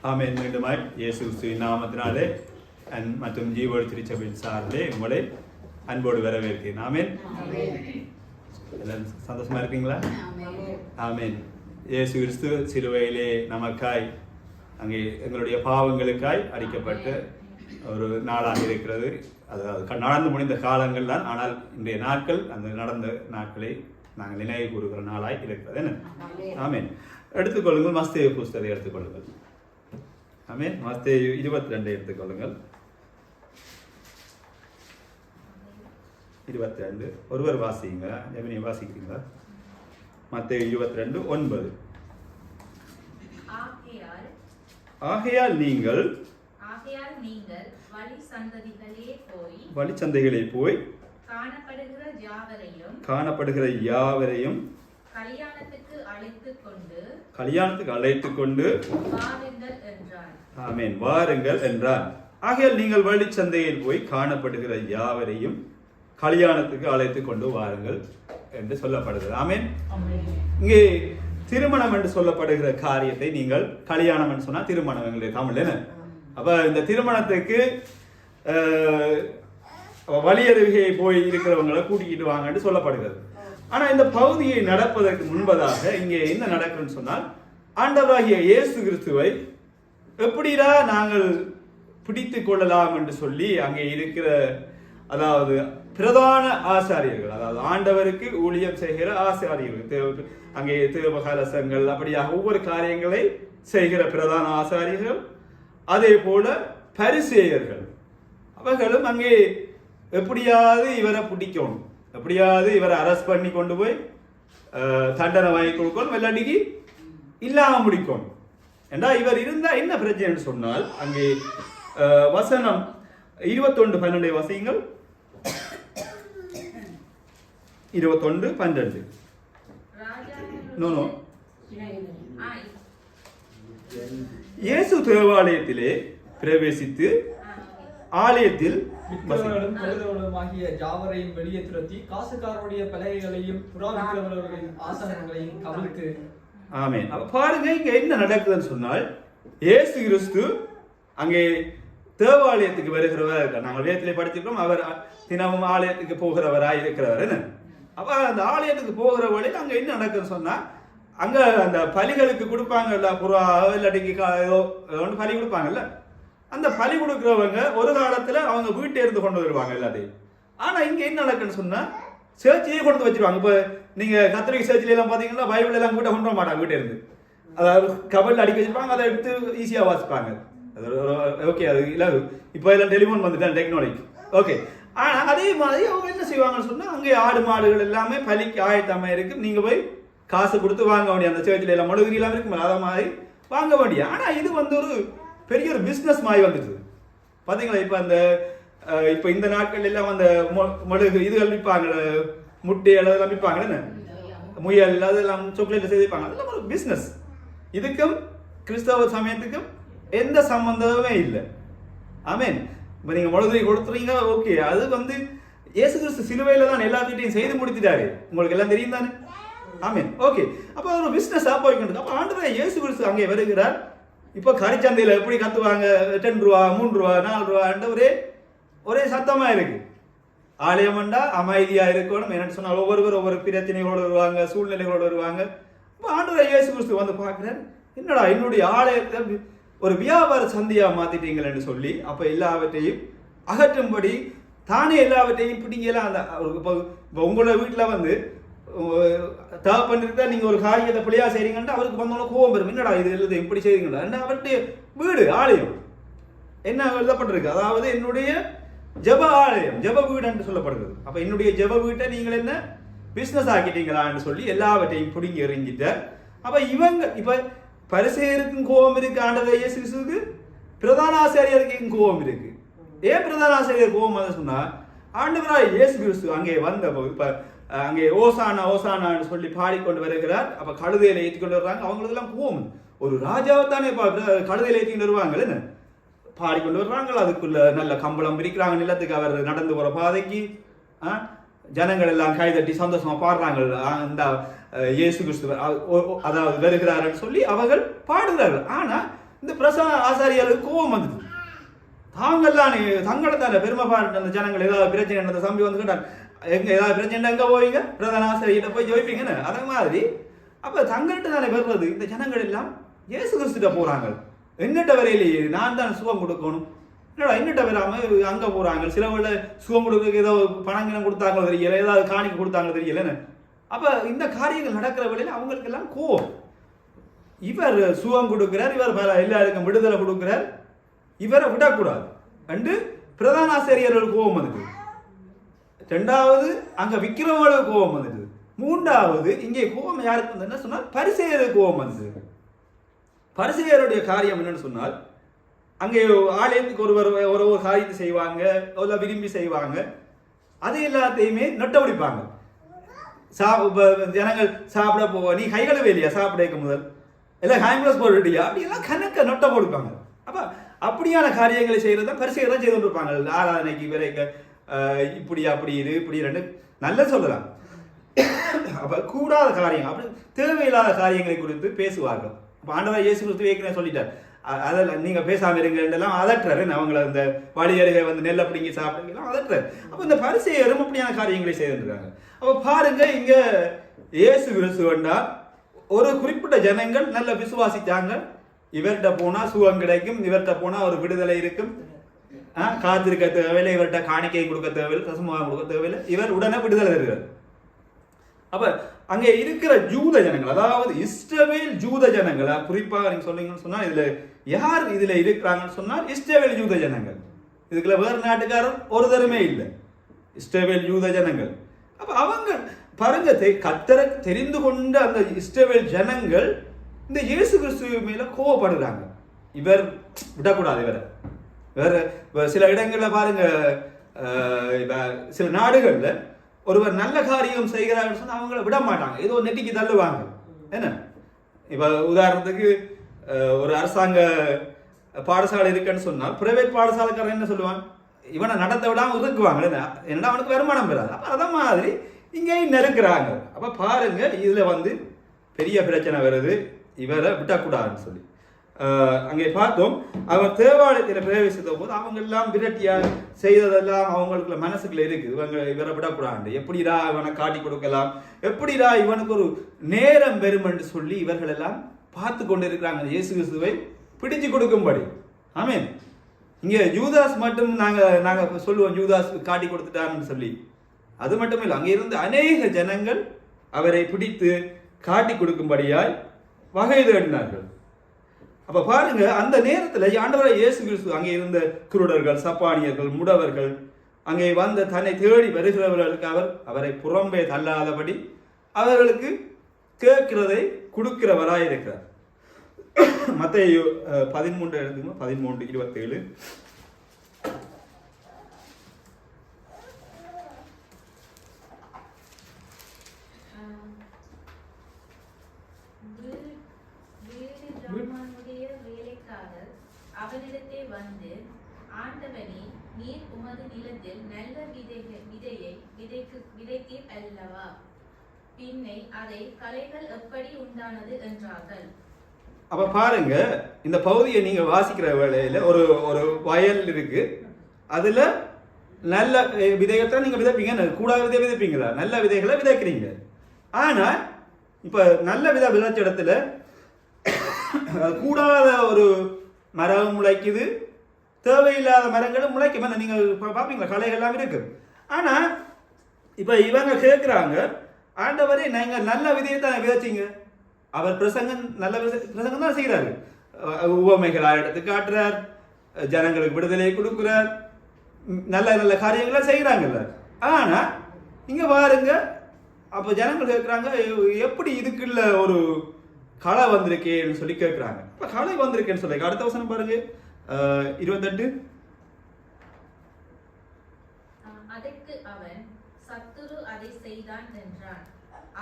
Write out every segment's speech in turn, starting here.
ஆமென். மீண்டுமாய் இயேசு கிறிஸ்துவின் நாமத்தினாலே மற்றும் ஜீவ திருச்சபையின் சார்பிலே உங்களை அன்போடு வரவேற்கிறேன். ஆமென். எல்லாரும் சந்தோஷமா இருக்கீங்களா? ஆமென். இயேசு கிறிஸ்து சிலுவையிலே நமக்காய் அங்கே எங்களுடைய பாவங்களுக்காய் அடிக்கப்பட்டு ஒரு நாளாக இருக்கிறது. அதாவது நடந்து முடிந்த காலங்கள் தான். ஆனால் இன்றைய நாட்கள் அந்த நடந்த நாட்களை நாங்கள் நினைவு கூறுகிற நாளாய் இருக்கிறது. என்ன? ஆமென். எடுத்துக்கொள்ளுங்கள். மத்தேயு புஸ்தகத்தை எடுத்துக்கொள்ளுங்கள். ஆமென். மத்தேயு 22 எடுத்துக்கொள்ளுங்கள். 22 ஒருவர் வாசிங்க. எவனையும் வாசிக்கிறீங்களா? மத்தேயு 22:9. ஆகையால் நீங்கள் வழிச்சந்தைகளே போய் காணப்படுகிற யாவரையும் கல்யாணத்துக்கு அழைத்துக் கொண்டு ஆமென் வாருங்கள் என்றார். ஆகையால் நீங்கள் வழிச்சந்தையில் போய் காணப்படுகிற யாவரையும் கல்யாணத்துக்கு அழைத்துக் கொண்டு வாருங்கள் என்று சொல்லப்படுகிறது. ஆமென். இங்கே திருமணம் என்று சொல்லப்படுகிற காரியத்தை நீங்கள் கல்யாணம் என்று சொன்னா திருமணம் எங்களுடைய தமிழ் என்ன? அப்ப இந்த திருமணத்துக்கு வழியருகே போய் இருக்கிறவங்களை கூட்டிக்கிட்டு வாங்கன்னு சொல்லப்படுகிறது. ஆனா இந்த பகுதியை நடப்பதற்கு முன்பதாக இங்கே என்ன நடக்கும்னு சொன்னால், ஆண்டவராகிய இயேசு கிறிஸ்துவை எப்படிடா நாங்கள் பிடித்து கொள்ளலாம் என்று சொல்லி அங்கே இருக்கிற அதாவது பிரதான ஆசாரியர்கள், அதாவது ஆண்டவருக்கு ஊழியம் செய்கிற ஆசாரியர்கள், அங்கே தேவகலசங்கள் அப்படியாக ஒவ்வொரு காரியங்களை செய்கிற பிரதான ஆசாரியர்கள், அதே போல பரிசேயர்கள், அவர்களும் அங்கே எப்படியாவது இவரை பிடிக்கணும், எப்படியாவது இவரை அரெஸ்ட் பண்ணி கொண்டு போய் தண்டனை வாங்கி கொடுக்கணும், வெள்ளாடிக்கு இல்லாம முடிக்கணும். ஏண்டா இவர் இருந்தா என்ன பிரச்சனை சொன்னால், அங்கே வசனம் 21:12 வசனங்கள் 21:12. இயேசு தேவாலயத்திலே பிரவேசித்து ஆலயத்தில் யாவரையும் வெளியே துரத்தி காசுக்காரருடைய பலகைகளையும் புறாவிக்கிறவர்களின் ஆசனங்களையும் கவிழ்த்து. ஆமென். அப்ப பாருங்க இங்க என்ன நடக்குதுன்னு சொன்னால், இயேசு கிறிஸ்து அங்கே தேவாலயத்துக்கு வருகிறவராக இருக்கார். நாங்கள் வேதத்திலே படிச்சிருக்கோம், அவர் தினமும் ஆலயத்துக்கு போகிறவராய் இருக்கிறவர். என்ன? அப்ப அந்த ஆலயத்துக்கு போகிற வழியில் அங்க என்ன நடக்குதுன்னு சொன்னா, அங்க அந்த பலிகளுக்கு கொடுப்பாங்கல்ல, புறா இல்லாட்டிக்கு ஏதோ ஒன்று பலி கொடுப்பாங்கல்ல, அந்த பலி கொடுக்கிறவங்க ஒரு காலத்துல அவங்க வீட்டை இருந்து கொண்டு வருவாங்க எல்லாத்தையும். ஆனா இங்க என்ன நடக்குன்னு சொன்னா, சேர்ச்சியே கொண்டு வச்சிருவாங்க. இப்ப நீங்க கத்தோலிக்க சேர்ச்சில எல்லாம் பாத்தீங்கன்னா பைபிள் எல்லாம் கூட கொண்டு வர மாட்டாங்க, வீட்டை இருந்து அதாவது கபல்ல அடிக்க வச்சிருப்பாங்க, அதை எடுத்து ஈஸியா வாசிப்பாங்க. ஓகே, அது இல்ல இப்போ எல்லாம் டெலிஃபோன் வந்துட்டாங்க, டெக்னாலஜி. ஓகே, ஆனா அதே மாதிரி அவங்க என்ன செய்வாங்கன்னு சொன்னா, அங்கே ஆடு மாடுகள் எல்லாமே பலிக்கு ஆயத்தமா இருக்கு, நீங்க போய் காசு கொடுத்து வாங்க வேண்டிய, அந்த சேர்ச்சில எல்லாம் மடுகுறி எல்லாம் இருக்கு, அத மாதிரி வாங்க வேண்டிய. ஆனா இது ஒரு பெரிய ஒரு பிசினஸ் மாதிரி வந்துட்டு பாத்தீங்களா. இப்ப அந்த இப்ப இந்த நாட்கள் எல்லாம் அந்த மடுகு இதுகள் விற்பாங்க, முட்டை அதெல்லாம் விற்பாங்க, முயல் அதெல்லாம் சாக்லேட் செய்திருப்பாங்க, அதெல்லாம் ஒரு பிசினஸ். இதுக்கும் கிறிஸ்தவ சமயத்துக்கும் எந்த சம்பந்தமே இல்லை. ஆமென். இப்ப நீங்க மொழுதுரை கொடுத்துறீங்க, ஓகே, அது இயேசு கிறிஸ்து சிலுவையில தான் எல்லாத்தையும் செய்து முடித்துட்டாரு, உங்களுக்கு எல்லாம் தெரியும் தானே. ஆமென். ஓகே, அப்ப ஒரு பிசினஸ் போய்க்கிட்டு. அப்ப ஆண்டவரே இயேசு கிறிஸ்து அங்கே வருகிறார். இப்ப கரிச்சந்தையில எப்படி கத்துவாங்க, 10 ரூபா 3 ரூபா 4 ரூபா ஒரே சத்தமா இருக்கு. ஆலயம்ண்டா அமைதியா இருக்கணும். என்னன்னு சொன்னால் ஒவ்வொருவர் ஒவ்வொரு பிரச்சனைகளோடு வருவாங்க, சூழ்நிலைகளோடு வருவாங்க. இப்போ ஆண்டவரே இயேசு கிறிஸ்து பார்க்கிறார், என்னடா என்னுடைய ஆலயத்தை ஒரு வியாபார சந்தையா மாத்திட்டீங்களேன்னு சொல்லி, அப்ப எல்லாவற்றையும் அகற்றும்படி தானே எல்லாவற்றையும் பிடிங்கலாம். அந்த இப்போ உங்களோட வீட்டுல தேவைப்பட்டிருந்தா நீங்க ஒரு காரியத்தை பிள்ளையா செய்றீங்கன்னா அவருக்கு வந்தோட கோபம் வரும், என்னடா இது எழுத இப்படி செய்றீங்களா. அவருடைய வீடு ஆலயம் என்ன எழுதப்பட்டிருக்கு, அதாவது என்னுடைய ஜெப ஆலயம், ஜெப வீடு என்று சொல்லப்படுகிறது. அப்ப என்னுடைய ஜெப வீட்டை நீங்கள் என்ன பிசினஸ் ஆக்கிட்டீங்களான்னு சொல்லி எல்லாவற்றையும் பிடிங்கி எறிஞ்சிட்ட. அப்ப இவங்க இப்ப பரிசேயருக்கும் கோபம் இருக்கு, ஆண்டவர் இயேசு கிறிஸ்துவுக்கு பிரதான ஆசாரியருக்கும் கோபம் இருக்கு. ஏன் பிரதான ஆசாரியர் கோபம் சொன்னா, ஆண்டவராய் இயேசு கிறிஸ்து அங்கே இப்ப அங்கே ஓசானா ஓசானான்னு சொல்லி பாடிக்கொண்டு வருகிறார். அப்ப கழுதையில ஏற்றி கொண்டு வர்றாங்க, அவங்களுக்கு எல்லாம் கோபம். ஒரு ராஜாவை தானே கழுதையில ஏற்றி கொண்டு வருவாங்க, என்ன பாடிக்கொண்டு வர்றாங்க. அதுக்குள்ள நல்ல கம்பளம் பிரிக்கிறாங்க நிலத்துக்கு, அவர் நடந்து போற பாதைக்கு ஜனங்கள் எல்லாம் கைதட்டி சந்தோஷமா பாடுறாங்க. அந்த இயேசு கிறிஸ்து அதாவது வருகிறார்கள் சொல்லி அவர்கள் பாடுகிறார்கள். ஆனா இந்த பிரசன ஆசாரியர்களுக்கு கோபம் வந்தது. தாங்கள்லாம் தங்களை தானே பெருமை பாட்டு அந்த ஜனங்கள் ஏதாவது பிரச்சனை அந்த தம்பி வந்து கேட்டார், எங்க ஏதாவது பிரச்சனை எங்க போவீங்க, பிரதான ஆசிரியர்கிட்ட போய் ஜோதிப்பீங்கன்னு. அதே மாதிரி அப்ப தங்கள்கிட்ட தானே பெறுறது. இந்த ஜனங்கள் எல்லாம் இயேசு கிறிஸ்துட்ட போறாங்க. எங்கிட்ட வரையிலேயே நான் தான் சுகம் கொடுக்கணும், என்னடா எங்கிட்ட வராம அங்க போறாங்க. சில வேளை சுகம் கொடுக்க ஏதோ பணங்கினம் கொடுத்தாங்களோ தெரியல, ஏதாவது காணிக்க கொடுத்தாங்களோ தெரியலன்னு. அப்ப இந்த காரியங்கள் நடக்கிற வேளையில அவங்களுக்கு எல்லாம் கோவம். இவர் சுகம் கொடுக்கிறார், இவர் எல்லாருக்கும் விடுதலை கொடுக்கிறார், இவரை விடக்கூடாது என்று பிரதான ஆசிரியர்களுக்கு கோபம் வந்தது. ரெண்டாவது அங்க விக்கிரமங்களுக்கு கோபம் வந்தது. மூன்றாவது இங்கே கோபம் யாருக்கு வந்து என்ன சொன்னால் பரிசேயருக்கு கோபம் வந்தது. பரிசேயருடைய காரியம் என்னன்னு சொன்னால் அங்கே ஆலயத்துக்கு ஒரு காரியத்தை செய்வாங்க, விரும்பி செய்வாங்க, அது எல்லாத்தையுமே நொட்ட பிடிப்பாங்க. ஜனங்கள் சாப்பிட போவா, நீ கைகளை வேலையா சாப்பிட முதல் எல்லாம் ஹேண்ட்வாஷ் போட்டுட்டியா, அப்படி எல்லாம் கணக்க நொட்ட போடுப்பாங்க. அப்ப அப்படியான காரியங்களை செய்யறது தான் பரிசேயர் தான் செய்து கொண்டிருப்பாங்க. ஆராதனைக்கு விரைக்க இப்படி அப்படி இது இப்படி ரெண்டு நல்ல சொல்லலாம். அப்ப கூடாத காரியம், அப்படி தேவையில்லாத காரியங்களை குறித்து பேசுவார்கள். அப்ப ஆண்டவர் இயேசு கிறிஸ்து ஏற்கனவே சொல்லிட்டார், அதெல்லாம் நீங்க பேசாம இருங்கலாம் அதட்டுறாரு. அவங்களை அந்த வழியருகே வந்து நெல் அப்படிங்க சாப்பிடுங்கலாம் அதட்டுறாரு. அப்ப இந்த பரிசேயரும் அப்படியான காரியங்களை செய்திருக்காங்க. அப்ப பாருங்க, இங்க இயேசு கிறிஸ்து வந்தா ஒரு குறிப்பிட்ட ஜனங்கள் நல்ல விசுவாசித்தாங்க. இவர்கிட்ட போனா சுகம் கிடைக்கும், இவர்கிட்ட போனா ஒரு விடுதலை இருக்கும், காத்திருக்க தேவையில்லை, இவர்கிட்ட காணிக்கை கொடுக்க தேவையில்லை, தசமபாகம் கொடுக்க தேவையில்லை, இவர் உடனே விடுதலை இருக்கிறார். அப்ப அங்கே இருக்கிற ஜூத ஜனங்கள், அதாவது இஸ்ரவேல் ஜூத ஜனங்களா குறிப்பாக நீங்க சொன்னீங்கன்னு சொன்னா இதுல யார் இதுல இருக்கிறாங்கன்னு சொன்னால் இஸ்ரவேல் ஜூத ஜனங்கள். இதுக்குள்ள வேறு நாட்டுக்காரர் ஒருத்தருமே இல்லை, இஸ்ரவேல் ஜூத ஜனங்கள். அப்ப அவங்க பாருங்க, கர்த்தரை தெரிந்து கொண்ட அந்த இஸ்ரவேல் ஜனங்கள் இந்த இயேசு கிறிஸ்து மேல கோவப்படுறாங்க. இவர் விடக்கூடாது, இவர் சில இடங்கள்ல பாருங்க, சில நாடுகள்ல ஒருவர் நல்ல காரியம் செய்கிறார்கள் சொன்னா அவங்கள விட மாட்டாங்க, ஏதோ நெட்டிக்கு தள்ளுவாங்க. என்ன இப்ப உதாரணத்துக்கு ஒரு அரசாங்க பாடசாலை இருக்குன்னு சொன்னால் பிரைவேட் பாடசாலைக்காரன் என்ன சொல்லுவான், இவனை நடத்த விடாம ஒதுக்குவாங்க, என்னடா அவனுக்கு வருமானம் பெறாது. அப்ப அத மாதிரி இங்கேயும் நெருக்கிறாங்க. அப்ப பாருங்க, இதுல வந்து பெரிய பிரச்சனை வருது, இவரை விட்டக்கூடாதுன்னு சொல்லி. அங்கே பார்த்தோம், அவர் தேவாலயத்தில் பிரவேசித்த போது அவங்க எல்லாம் விரட்டியா செய்ததெல்லாம் அவங்களுக்குள்ள மனசுக்குள்ள இருக்கு, இவரை விடக்கூடாது, எப்படிடா இவனை காட்டி கொடுக்கலாம், எப்படிடா இவனுக்கு ஒரு நேரம் பெறும் என்று சொல்லி இவர்கள் எல்லாம் பார்த்து கொண்டு இருக்கிறாங்க இயேசு கிறிஸ்துவை பிடிச்சு கொடுக்கும்படி. ஆமென். இங்க யூதாஸ் மட்டும் நாங்க சொல்லுவோம் யூதாஸ் காட்டி கொடுத்துட்டான்னு சொல்லி, அது மட்டும் இல்லை, அங்கே இருந்து அநேக ஜனங்கள் அவரை பிடித்து காட்டி கொடுக்கும்படியாய் வகை தேடினார்கள். அப்ப பாருங்க, அந்த நேரத்தில் ஆண்டவரை இயேசு கிறிஸ்து அங்கே இருந்த குருடர்கள், சப்பானியர்கள், முடவர்கள், அங்கே வந்த தன்னை தேடி வருகிறவர்களுக்கு அவரை புறம்பே தள்ளாதபடி அவர்களுக்கு கேட்கிறதை கொடுக்கிறவராய் இருக்கிறார். மத்தேயு 13 எடுத்துங்க, 13:27. அவனிடத்தே வந்து, ஆண்டவனே, நீர் உமது நிலத்தில் நல்ல விதையை விதைத்தீர் அல்லவா, பின்னை அதை களைகள் எப்படி உண்டானது என்றார்கள். அப்ப பாருங்க, இந்த பகுதியை நீங்க வாசிக்கிற வேளையில ஒரு வயல் இருக்கு, அதுல நல்ல விதையத்தான் நீங்க விதைப்பீங்க, கூடாத விதை விதைப்பீங்களா, நல்ல விதைகளை விதைக்கிறீங்க. ஆனா இப்ப நல்ல விதை விதைச்ச இடத்துல கூடாத ஒரு மரம் முளைக்குது, தேவையில்லாத மரங்களும் முளைக்கும். நீங்க பாப்பீங்களா, களைகள்லாம் இருக்கு. ஆனா இப்ப இவங்க கேட்கிறாங்க, ஆண்டவரே நாங்க நல்ல விதையை தான் விதைச்சிங்க. அவர் பிரசங்கம் நல்ல பிரசங்கம் தான் செய்கிறாரு, உவமைகளா எடுத்து காட்டுறார், ஜனங்களுக்கு விடுதலை கொடுக்கிறார், நல்ல நல்ல காரியங்களா செய்யறாங்கல்ல. ஆனா இங்க பாருங்க, அப்ப ஜனங்கள் கேட்கிறாங்க, எப்படி இதுக்குள்ள ஒரு களை வந்திருக்கேன்னு சொல்லி கேட்கிறாங்க. இப்ப களை வந்திருக்கேன்னு சொல்லி அடுத்த வசனம் பாருங்க, 28. அதற்கு அவன், சத்துரு அதை செய்தான் என்றான்.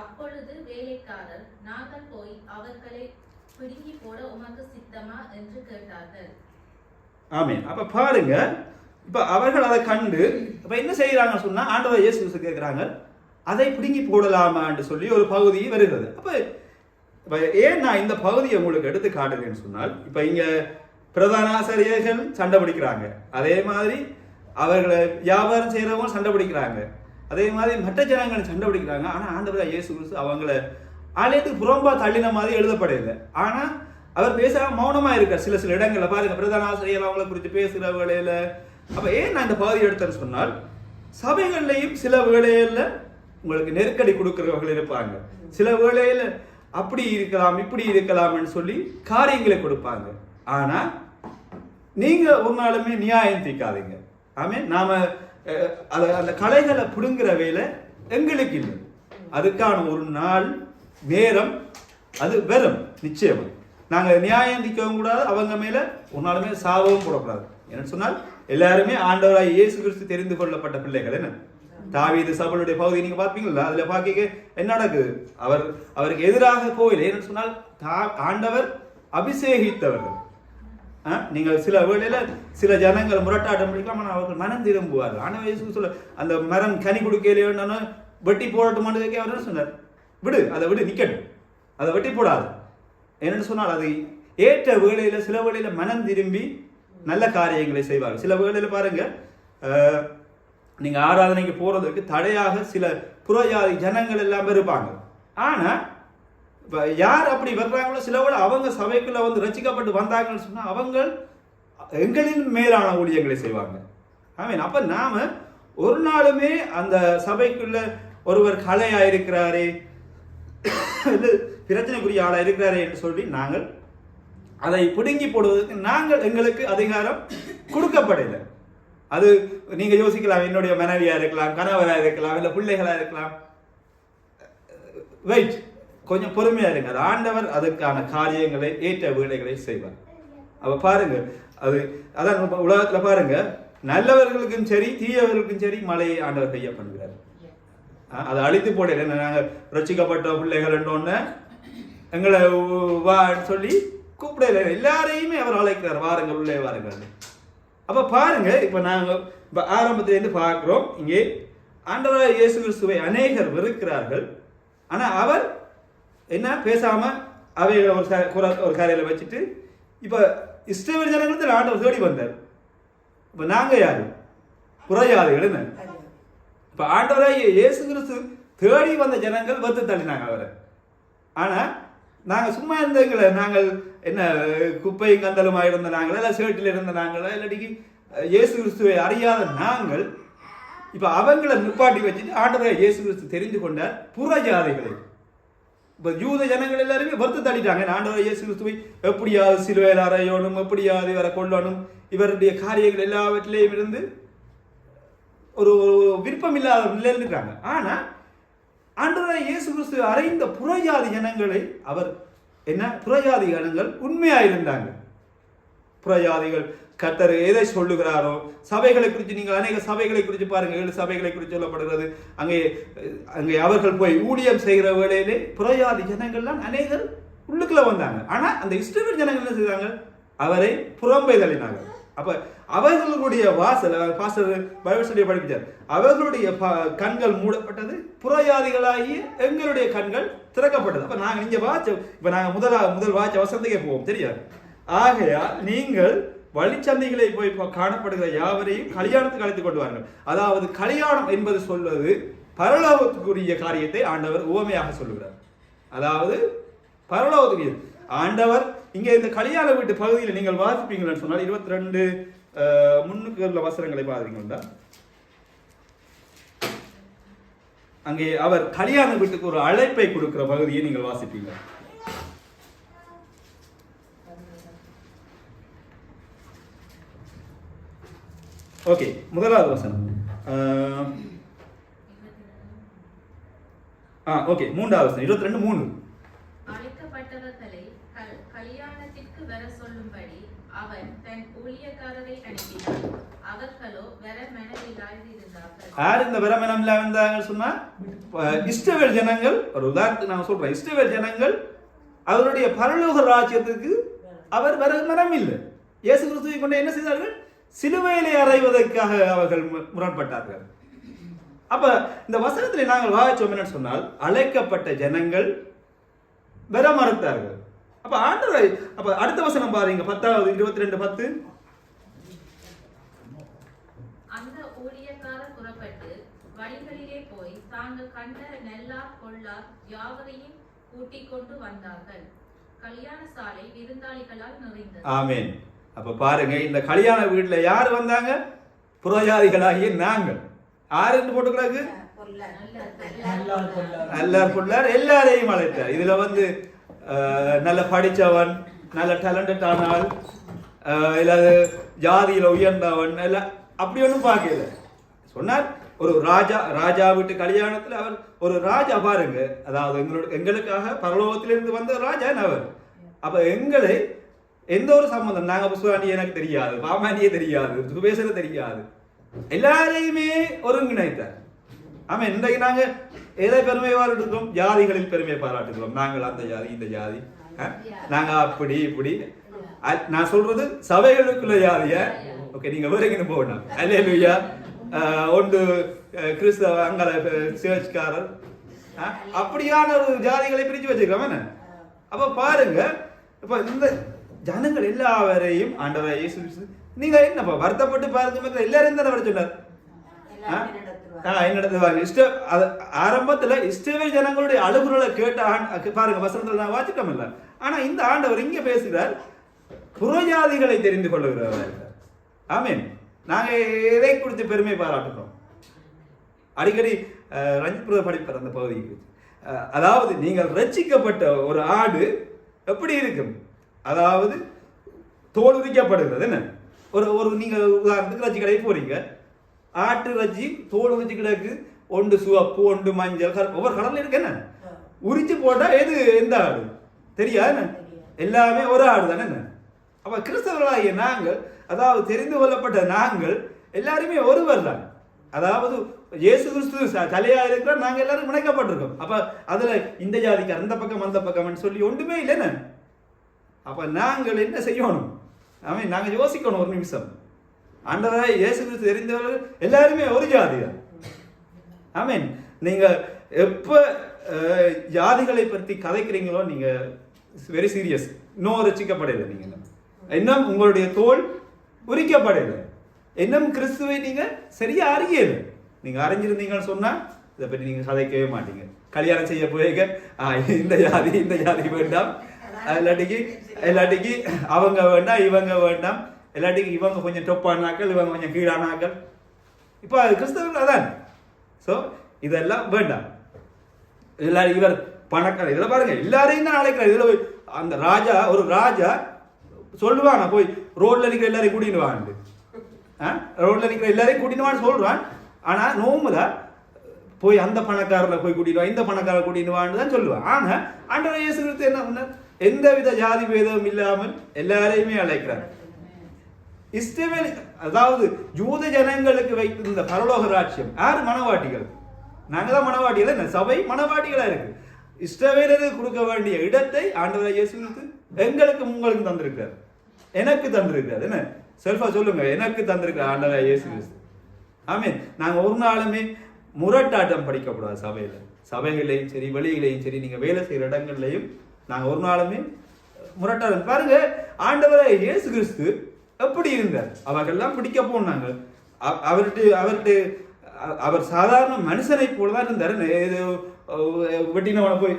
அப்பொழுது வேலைக்காரர், நாங்கள் போய் அவர்களை பிடுங்கி போட உமக்கு சித்தமா என்று கேட்டார்கள். ஆமென். அப்ப பாருங்க, இப்ப அவர்கள் அதை கண்டு அப்ப என்ன செய்யறாங்க சொன்னா, ஆண்டவர் இயேசு கேட்கிறாங்க, அதை பிடுங்கி போடலாமா என்று சொல்லி ஒரு பகுதி வருகிறது. அப்ப இப்ப ஏன் நான் இந்த பகுதியை உங்களுக்கு எடுத்து காட்டுறேன்னு சொன்னால், இப்ப இங்க பிரதான ஆசிரியர்கள் சண்டை பிடிக்கிறாங்க, அதே மாதிரி அவர்களை வியாபாரம் செய்யறவங்க சண்டை பிடிக்கிறாங்க, அதே மாதிரி மற்ற ஜனங்கள் சண்டை பிடிக்கிறாங்க. ஆனா ஆண்டவர் இயேசு கிறிஸ்து அவங்கள ஆலயத்துக்கு புறம்பா தள்ளின மாதிரி எழுதப்படலை. ஆனா அவர் பேசாம மௌனமா இருக்கார். சில இடங்கள்ல பாருங்க, பிரதான ஆசிரியர் அவங்களை குறித்து பேசுற வேளையில. அப்ப ஏன் நான் இந்த பகுதி எடுத்தேன்னு சொன்னால், சபைகள்லையும் சில வேளையில உங்களுக்கு நெருக்கடி கொடுக்கிறவர்கள் இருப்பாங்க, சில வேளையில அப்படி இருக்கலாம் இப்படி இருக்கலாம்னு சொல்லி காரியங்களை கொடுப்பாங்க. ஆனா நீங்க ஒரு நாளுமே நியாயம் தீர்க்காதீங்க. ஆமே, நாம அந்த கலைகளை புடுங்குற வேலை எங்களுக்கு இல்லை. அதுக்கான ஒரு நாள் நேரம் அது வெறும் நிச்சயம். நாங்க நியாயம் தீர்க்கவும் கூடாது, அவங்க மேல ஒரு நாளுமே சாபவும் போடக்கூடாது. என்ன சொன்னால் எல்லாருமே ஆண்டவராய் இயேசு கிறிஸ்து தெரிந்து கொள்ளப்பட்ட பிள்ளைகள். என்ன தாவீது சபையுடைய பகுதி நீங்க பார்ப்பீங்களா, அதுல பாக்க என்ன நடக்குது, அவருக்கு எதிராக போயில. ஏன்னு சொன்னால் ஆண்டவர் அபிஷேகித்தவர்கள். நீங்கள் சில வேளையில சில ஜனங்கள் முரட்டாட்டம் பிடிக்கலாம், ஆனால் அவர்கள் மனம் திரும்புவார்கள். ஆண்டவர் இயேசு சொல்ல அந்த மரம் கனி கொடுக்கலையோன்னு வெட்டி போடட்டுமான்னு கேட்க அவர் என்ன சொன்னார், விடு, அதை விடு, நிக்கட்டும், அதை வெட்டி போடாது. என்னன்னு சொன்னால் அது ஏற்ற வேளையில சில வேளையில மனம் திரும்பி நல்ல காரியங்களை செய்வார்கள். சில வேளையில பாருங்க, நீங்க ஆராதனைக்கு போறதுக்கு தடையாக சில புறஜாதி ஜனங்கள் எல்லாம் இருப்பாங்க. ஆனா இப்ப யார் அப்படி வர்றாங்களோ சில வேளை அவங்க சபைக்குள்ள வந்து ரசிக்கப்பட்டு வந்தாங்கன்னு சொன்னா அவங்க எங்களின் மேலான ஊழியங்களை செய்வாங்க. ஆமீன். அப்ப நாம ஒரு நாளுமே அந்த சபைக்குள்ள ஒருவர் கலையா இருக்கிறாரே, பிரச்சனைக்குரிய ஆளா இருக்கிறாரே என்று சொல்லி நாங்கள் அதை பிடுங்கி போடுவதற்கு எங்களுக்கு அதிகாரம் கொடுக்கப்படலை. அது நீங்க யோசிக்கலாம், என்னுடைய மனைவியா இருக்கலாம், கணவராக இருக்கலாம், இல்ல பிள்ளைகளா இருக்கலாம். வெயிட், கொஞ்சம் பொறுமையா இருங்க. அது ஆண்டவர் அதுக்கான காரியங்களை ஏற்ற வேலைகளை செய்வார். அப்ப பாருங்க, அதான் உலகத்துல பாருங்க, நல்லவர்களுக்கும் சரி தீயவர்களுக்கும் சரி மழையை ஆண்டவர் கைய பண்ணுகிறார். அதை அழித்து போடல. நாங்க ரசிக்கப்பட்ட பிள்ளைகள் ஒன்று எங்களை வா சொல்லி கூப்பிடல, எல்லாரையுமே அவர் அழைக்கிறார், வாருங்கள் உள்ளே வாருங்கள். அப்ப பாருங்க, இப்ப நாங்க ஆரம்பத்திலிருந்து பார்க்கிறோம், இங்கே ஆண்டவராகிய இயேசு கிறிஸ்துவை அநேகர் வெறுக்கிறார்கள். ஆனா அவர் என்ன பேசாம அவைகளை ஒரு காரையில வச்சுட்டு இப்ப இஸ்ரவேல் ஜனங்களுக்கு ஆண்டவர் தேடி வந்தார். இப்ப நாங்க யாரு, புறஜாதிகள். என்ன இப்ப ஆண்டவராகிய இயேசு கிறிஸ்து தேடி வந்த ஜனங்கள் வெறுத்து தள்ளினாங்க அவரை. ஆனா நாங்க சும்மா இருந்தவங்களை, நாங்கள் என்ன குப்பையும் கந்தலுமா இருந்த நாங்களா, இல்லை சேட்டில் இருந்த நாங்களா, இல்லாட்டிக்கு இயேசு கிறிஸ்துவை அறியாத நாங்கள் இப்ப அவங்களை நிப்பாட்டி வச்சுட்டு ஆண்டவராகிய இயேசு கிறிஸ்து தெரிந்து கொண்டார் புறஜாதிகளை. இப்ப யூத ஜனங்கள் எல்லாருமே வருத்து தள்ளிட்டாங்க. ஆண்டவராகிய இயேசு கிறிஸ்துவை எப்படியாவது சிலுவையில் அறையணும், எப்படியாவது இவரை கொள்ளணும், இவருடைய காரியங்கள் எல்லாவற்றிலேயும் இருந்து ஒரு விருப்பம் இல்லாத நிலையில் இருக்காங்க. ஆனா ஆண்டவராகிய இயேசு கிறிஸ்து அறைந்த புறஜாதி ஜனங்களை அவர் என்ன, புறஜாதி ஜனங்கள் உண்மையாயிருந்தாங்க. புறஜாதிகள் கர்த்தர் எதை சொல்லுகிறாரோ, சபைகளை குறித்து நீங்கள் அநேக சபைகளை குறித்து பாருங்க, 7 சபைகளை குறித்து சொல்லப்படுகிறது. அங்கே அவர்கள் போய் ஊழியம் செய்கிற வேளையிலே புறஜாதி ஜனங்கள்லாம் அநேகர் உள்ளுக்குள்ள வந்தாங்க. ஆனா அந்த இஸ்ரவேல் ஜனங்கள் என்ன செய்தாங்க, அவரை புறம்பை தள்ளினாங்க. அப்ப அவர்களுடைய வாசல் பைபிள் சொல்லி படிப்பிச்சார், அவர்களுடைய கண்கள் மூடப்பட்டது, புறஜாதிகளாகிய எங்களுடைய கண்கள் திறக்கப்பட்டது. அப்ப நாங்க இங்க இப்ப நாங்க முதல் வாச்ச வசனத்துக்கே போவோம், தெரியாது. ஆகையா நீங்கள் வழிச்சந்தைகளை போய் காணப்படுகிற யாவரையும் கல்யாணத்துக்கு அழைத்துக் கொண்டு வாருங்கள். அதாவது கல்யாணம் என்பது சொல்வது பரலோகத்துக்குரிய காரியத்தை ஆண்டவர் உவமையாக சொல்லுகிறார். அதாவது பரலோகத்துக்கு ஆண்டவர் இங்கே இந்த கல்யாண வீட்டு பகுதியில் நீங்கள் வாசிப்பீங்கன்னு சொன்னால் 22 முன்னுக்கு உள்ள வசனங்களை பாத்தீங்கன்னா, அங்கே அவர் கல்யாண வீட்டுக்கு ஒரு அழைப்பை கொடுக்கிற பகுதியை நீங்கள் வாசிப்பீங்க. ஓகே, முதலாவது வசனம். ஓகே, 3வது வசனம் 22:3. அழைக்கப்பட்டவர்களை கல்யாணத்திற்கு வர சொல்லும்படி அவன் தன் ஊழியக்காரரை அனுப்பினான். அவர்களோ வர மனதில்லாதிருந்தார்கள். யார் இந்த வர மனமில்லாம இருந்தாங்கன்னு சொன்னா, இஸ்ரவேல் ஜனங்கள். ஒரு உதாரணத்துக்கு நான் சொல்றேன், இஸ்ரவேல் ஜனங்கள் அவருடைய பரலோக ராஜ்யத்துக்கு அவர் வர மனம் இல்லை. இயேசு கிறிஸ்துவை கொண்டு என்ன செய்தார்கள், சிலுவையிலே அறைவதற்காக அவர்கள் முரண்பட்டார்கள். அப்ப இந்த வசனத்தில் நாங்கள் வாசிச்சோம் என்னன்னு சொன்னால், அழைக்கப்பட்ட ஜனங்கள் வர மறுத்தார்கள். அப்ப ஆண்டவர் அப்ப அடுத்த வசனம் பாருங்க 10வது 22:10. அந்த ஊழியக்காரர் புறப்பட்டு வழிகளிலே போய் தாங்கள் கண்ட நெல்லார் கொள்ளார் யாவரையும் கூட்டிக் கொண்டு வந்தார்கள். கல்யாண சாலை விருந்தாளிகளால் நிறைந்தது. ஆமென். அப்ப பாருங்க, இந்த கல்யாண வீட்டுல யாரு வந்தாங்க? புறஜாதிகளாகிய நாங்கள். யாருன்னு போட்டுக்கிறாங்க? எல்லாரையும் அழைத்தார். இதுல நல்ல படிச்சவன், நல்ல டேலண்டட் ஆனால், இல்லாத ஜாதியில உயர்ந்தவன் எல்லாம் அப்படி ஒன்றும் பார்க்கல. சொன்னார் ஒரு ராஜா வீட்டு கல்யாணத்துல அவர் ஒரு ராஜா பாருங்க. அதாவது எங்களுக்காக பரலோகத்திலிருந்து வந்த ராஜா அவர். அப்ப எங்களை எந்த ஒரு சம்பந்தம், நாங்க புஸ்வாண்டி எனக்கு தெரியாது, பாமாண்டியே தெரியாது, சுபேசன தெரியாது, எல்லாரையுமே ஒருங்கிணைத்தார். ஆமா, இன்றைக்கு நாங்க எதை பெருமை பாராட்டுகிறோம்? ஜாதிகளில் பெருமை பாராட்டுகிறோம். நாங்கள் அந்த ஜாதி இந்த ஜாதி, நாங்க அப்படி இப்படி. நான் சொல்றது சபைகளுக்குள்ள ஜாதிய. ஓகே, நீங்க வேறெங்கன்னு போகணும். அல்லேலூயா. ஒன்று கிறிஸ்தவ அங்கல சேர்ச்காரர் அப்படியான ஒரு ஜாதிகளை பிரிச்சு வச்சிருக்கோம். அப்ப பாருங்க, இப்ப இந்த ஜனங்கள் எல்லாவரையும் ஆண்டவர் இயேசு நீங்க என்னப்பா வருத்தப்பட்டு பாருங்க, எல்லாரும் தானே வர சொன்னார். ஆரம்பத்துல இஸ்ரவேல் ஜனங்களுடைய அழுகுறலை கேட்ட பாருங்க, வசனத்துல நான் வாசிட்டோம் இல்ல. ஆனா இந்த ஆண்டவர் இங்க பேசுகிறார், புறஜாதிகளை தெரிந்து கொள்ளுகிறவர். ஆமீன். நாங்க எதை குறித்து பெருமை பாராட்டுகிறோம்? அடிக்கடி ரஞ்சித் படிப்பார் அந்த பகுதிக்கு. அதாவது நீங்கள் ரட்சிக்கப்பட்ட ஒரு ஆடு எப்படி இருக்கும்? அதாவது தோல் உரிக்கப்படுகிறது. என்ன ஒரு நீங்க உதாரணத்துக்கு ரச்சி கடை போறீங்க, ஆட்டு ரச்சி தோல் உரிச்சு கிடக்கு, ஒன்று சிவப்பு ஒன்று மஞ்சள், ஒவ்வொரு கலர்ல இருக்கு. என்ன உரிச்சு போட்டா எது எந்த ஆடு தெரியாது? எல்லாமே ஒரு ஆடு தானே. என்ன அப்ப கிறிஸ்தவர்களாகிய நாங்கள், அதாவது தெரிந்து கொள்ளப்பட்ட நாங்கள் எல்லாருமே ஒருவர் தான். அதாவது இயேசு கிறிஸ்து தலையா இருக்கிற நாங்க எல்லாரும் இணைக்கப்பட்டிருக்கோம். அப்ப அதுல இந்த ஜாதிக்கு அந்த பக்கம் அந்த பக்கம் சொல்லி ஒன்றுமே இல்லைன்னு. அப்ப நாங்கள் என்ன செய்யணும்? ஆமீன். நாங்க யோசிக்கணும் ஒரு நிமிஷம். ஆண்டவராய் இயேசு கிறிஸ்து தெரிந்தவர்கள் எல்லாருமே ஒரு ஜாதி தான். ஆமீன். நீங்க எப்ப ஜாதிகளை பற்றி கதைக்கிறீங்களோ நீங்க வெரி சீரியஸ். இன்னும் ரட்சிக்கப்படலை. நீங்க இன்னும் உங்களுடைய தோல் உரிக்கப்படல. இன்னும் கிறிஸ்துவை நீங்க சரியா அறியல. நீங்க அறிஞ்சிருந்தீங்கன்னு சொன்னா இதை பற்றி நீங்க கதைக்கவே மாட்டீங்க. கல்யாணம் செய்ய போயிருக்க இந்த ஜாதி இந்த ஜாதி வேண்டாம், எல்லாட்டிக்கு அவங்க வேண்டாம், இவங்க வேண்டாம், எல்லாட்டிக்கு இவங்க கொஞ்சம் டொப்பானாக்கள், இவங்க கொஞ்சம் கீழானாக்கள். இப்போ அது கிறிஸ்தவர்கள் அதான். ஸோ இதெல்லாம் வேண்டாம். எல்லாரும் இவர் பணக்கார, இதில் பாருங்க எல்லாரையும் தான் அழைக்கிறார். இதுல அந்த ராஜா, ஒரு ராஜா சொல்லுவாங்க, போய் ரோட்ல நிற்கிற எல்லாரையும் கூட்டின்னு வாங்க, ரோட்ல நிற்கிற எல்லாரையும் கூட்டின்னு வான்னு சொல்றான். ஆனா நோம்புல போய் அந்த பணக்காரரை போய் கூட்டிட்டு வா, இந்த பணக்காரரை கூட்டிட்டு வான்னு தான் சொல்லுவான். ஆனா ஆண்டவர் இயேசு கிறிஸ்து என்ன பண்ணார்? எந்தவித ஜாதி பேதமும் இல்லாமல் எல்லாரையுமே அழைக்கிறார். இஸ்ரவேல், அதாவது யூத ஜனங்களுக்கு வைத்திருந்த பரலோக ராஜ்யம் யாரு? மனவாட்டிகள். நாங்க தான் மனவாட்டிகள். என்ன சபை மனவாட்டிகளா இருக்கு. இஸ்ரவேலருக்கு கொடுக்க வேண்டிய இடத்தை ஆண்டவர் இயேசு கிறிஸ்து எங்களுக்கு உங்களுக்கு தந்திருக்கிறார், எனக்கு தந்திருக்கிறார். என்ன செல்ஃபா சொல்லுங்க, எனக்கு தந்திருக்கிறார் ஆண்டவர் இயேசு கிறிஸ்து. ஆமீன். நாங்க ஒரு நாளுமே முரட்டாட்டம் படிக்கக்கூடாது. சபைகளையும் சரி, வெளியிலையும் சரி, நீங்க வேலை செய்யற இடங்கள்லையும் நாங்க ஒரு நாளுமே முரட்டாட்டம். பாருங்க, ஆண்டவரை இயேசு கிறிஸ்து எப்படி இருந்தார்? அவர்கள்லாம் பிடிக்க போனாங்க. அவர் சாதாரண மனுஷனை போலதான் இருந்தார். வெட்டினவனை போய்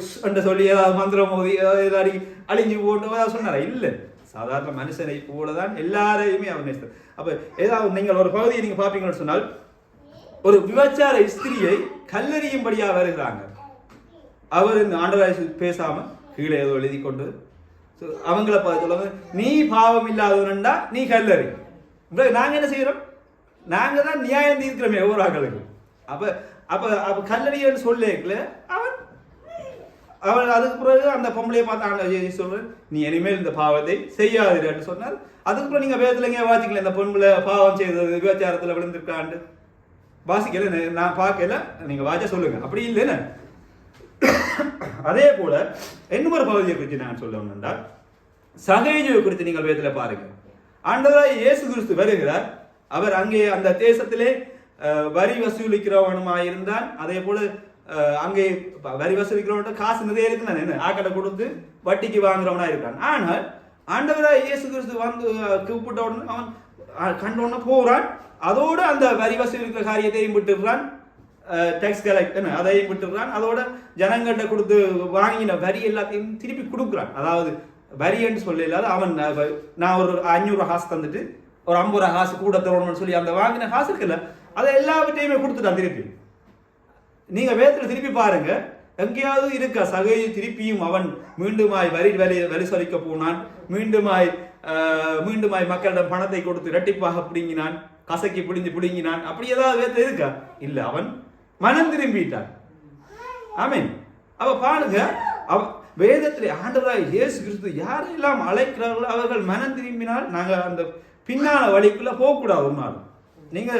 சொல்லி ஏதாவது மந்திரம் மோதி ஏதாவது அழிஞ்சு போட்டு சொன்னாரா? இல்லை, சாதாரண மனுஷனை போலதான் எல்லாரையுமே அவர் நேசித்தார். அப்ப ஏதாவது நீங்கள் ஒரு பகுதியை நீங்க பாப்பீங்கன்னு சொன்னால், ஒரு விபச்சார ஸ்திரியை கல்லெறியும்படியா வருகிறாங்க. அவர் இந்த ஆண்டவராய் பேசாம கீழே ஏதோ எழுதி கொண்டு அவங்கள பார்த்து சொல்லுவாங்க, நீ பாவம் இல்லாதவன்டா நீ கல்லறி. நாங்க என்ன செய்யறோம்? நாங்க தான் நியாயம் தீர்க்கிறோமே ஒவ்வொரு ஆக்களுக்கு. அப்ப அப்ப அப்ப கல்லறியன்னு சொல்லல அவன். அதுக்கு பிறகு அந்த பொம்பளையை பார்த்து சொல்ற, நீ இனிமேல் இந்த பாவத்தை செய்யாதீர்கள் சொன்னார். அதுக்கு பிறகு நீங்க வேதத்துல எங்கேயா வாசிக்கல, இந்த பொம்பளை பாவம் செய்தது விபச்சாரத்துல விழுந்திருக்காண்டு வாசிக்கல, நான் பார்க்கல, நீங்க வாச்ச சொல்லுங்க. அப்படி இல்லைன்னு. அதே போல இன்னொரு பகுதியை குறித்து நான் சொல்லணும்னா, சகேஜுவை குறித்து நீங்கள் வேதத்துல பாருங்க. ஆண்டவராய் இயேசு கிறிஸ்து வருகிறார். அவர் அங்கே அந்த தேசத்திலே வரி வசூலிக்கிறவனுமாயிருந்தான். அதே போல அங்கே வரி வசூலிக்கிறவன்ட்ட காசு நிறைய இருக்குன்னு என்ன ஆக்கடை கொடுத்து வட்டிக்கு வாங்குறவனா இருக்கான். ஆனால் ஆண்டவராய் இயேசு கிறிஸ்து வந்து கூப்பிட்ட உடனே அவன் கண்ட உடனே போறான். அதோட அந்த வரி வசூலிக்கிற காரியத்தையும் விட்டுடுறான், டேக்ஸ் கலெக்ட் அதையும் விட்டுடுறான். அதோட ஜனங்கள்கிட்ட கொடுத்து வாங்கின வரி எல்லாத்தையும் திருப்பி கொடுக்குறான். அதாவது வரி என்று சொல்ல இல்லாத அவன் நான் ஒரு 500 காசு தந்துட்டு ஒரு 50 காசு கூட தரணும்னு சொல்லி அந்த வாங்கின காசு இருக்குல்ல அதை எல்லாவற்றையுமே கொடுத்துட்டான் திருப்பி. நீங்க வேதத்துல திருப்பி பாருங்க, எங்கேயாவது இருக்கா சகை திருப்பியும் அவன் மீண்டுமாய் வரி சொலிக்க போனான், மீண்டுமாய் மக்களிடம் பணத்தை கொடுத்து இரட்டிப்பாக பிடுங்கினான், கசக்கி பிடுங்கினான், அப்படி ஏதாவது வேதத்துல இருக்கா? இல்ல, அவன் மனம் திரும்பிட்டான். ஆமென். அவ பாருங்க, வேதத்திலே ஆண்டவராய் இயேசு கிறிஸ்து யாரெல்லாம் அழைக்கிறார்களோ அவர்கள் மனம் திரும்பினால் நாங்க அந்த பின்னால வழிக்குள்ள போகக்கூடாது. ஒரு நாள் நீங்க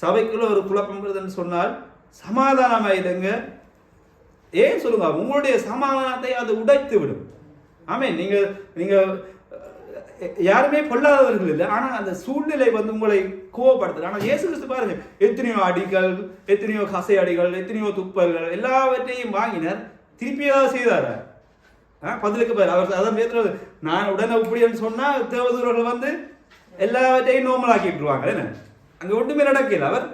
சபைக்குள்ள ஒரு குழப்பம் சொன்னால் சமாதானமாயிடுங்க. ஏன் சொல்லுங்க, உங்களுடைய சமாதானத்தை அது உடைத்து விடும். ஆமென். நீங்க யாருமே பொல்லாதவர்கள் இல்லை, ஆனா அந்த சூழ்நிலை வந்து உங்களை கோவப்படுத்துது. ஆனா இயேசு கிறிஸ்து பாருங்க, எத்தனையோ அடிகள், எத்தனையோ கசை அடிகள், எத்தனையோ துப்பல்கள் எல்லாவற்றையும் வாங்கினார், திருப்பி ஏதாவது செய்தார் பதிலுக்கு பேர் அவர். அதான் நான் உடனே இப்படின்னு சொன்னா தேவதூரர்கள் வந்து எல்லாவற்றையும் நோமலாக்கிட்டுருவாங்க. என்ன அங்க ஒன்றுமே நடக்கல. அவர்